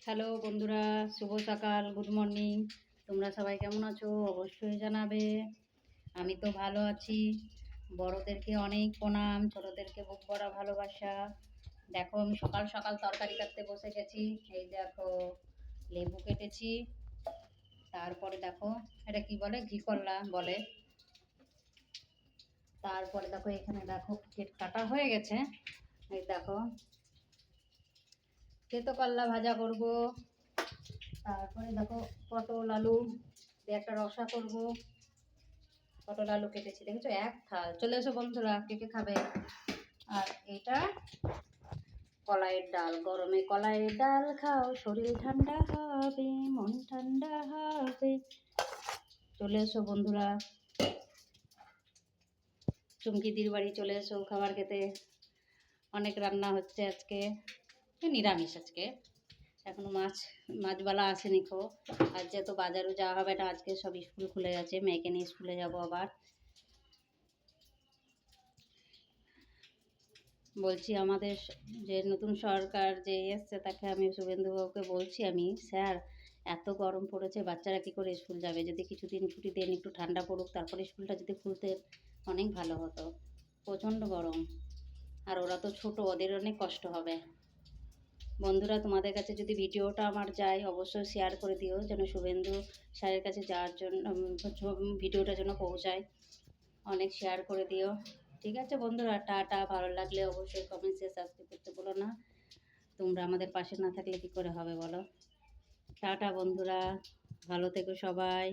Hello বন্ধুরা, শুভ সকাল, good morning. তোমরা সবাই কেমন আছো অবশ্যই জানাবে। আমি তো ভালো আছি। বড়োদেরকে অনেক প্রণাম, ছোটোদেরকে বুক ভরা ভালোবাসা। দেখো আমি সকাল সকাল তরকারি কাটতে বসে গেছি। এই দেখো লেবু কেটেছি, তারপরে দেখো এটা কি বলে, ঘি করলা বলে। তারপরে দেখো এখানে দেখো কাটা হয়ে গেছে। এই দেখো তেতো করলা ভাজা করব। তারপরে দেখো পটল আলু দিয়ে একটা রসা করব। পটল আলু কেটেছি, দেখেছো এক থাল। চলে এসো বন্ধুরা, কে কে খাবে। আর এটা কলাইয়ের ডাল, গরমে কলাইয়ের ডাল খাও, শরীর ঠান্ডা হবে, মন ঠান্ডা হবে। চলে এসো বন্ধুরা, চুমকিদির বাড়ি চলে এসো খাবার খেতে। অনেক রান্না হচ্ছে আজকে, নিরামিষ আজকে। এখনো মাছবালা আসেনি খো। আজ যেহেতু বাজারও যাওয়া হবে না, আজকে সব স্কুল খুলে গেছে, মেয়েকে নিয়ে স্কুলে যাব আবার। বলছি আমাদের যে নতুন সরকার যে এসছে তাকে আমি শুভেন্দুবাবুকে বলছি, আমি স্যার এত গরম পড়েছে, বাচ্চারা কী করে স্কুল যাবে, যদি কিছুদিন ছুটি দেন, একটু ঠান্ডা পড়ুক, তারপরে স্কুলটা যদি খুলতে অনেক ভালো হতো। প্রচণ্ড গরম, আর ওরা তো ছোট, ওদের অনেক কষ্ট হবে। বন্ধুরা, তোমাদের কাছে যদি ভিডিওটা আমার যায় অবশ্যই শেয়ার করে দিও, যেন শুভেন্দু স্যারের কাছে যাওয়ার জন্য ভিডিওটা যেন পৌঁছায়। অনেক শেয়ার করে দিও। ঠিক আছে বন্ধুরা, টাটা। ভালো লাগলে অবশ্যই কমেন্টসে সাবস্ক্রাইব করতে বলো না। তোমরা আমাদের পাশে না থাকলে কী করে হবে বলো। টাটা বন্ধুরা, ভালো থেকো সবাই।